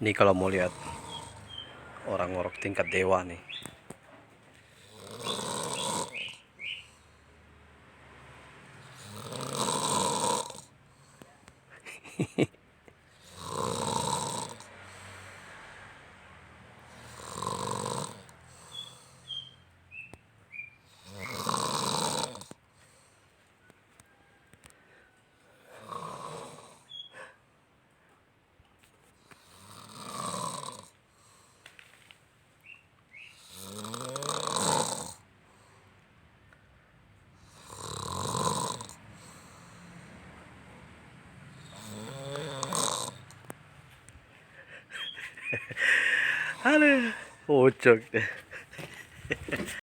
Ini kalau mau lihat orang ngorok tingkat dewa nih. Aduh, pocok deh.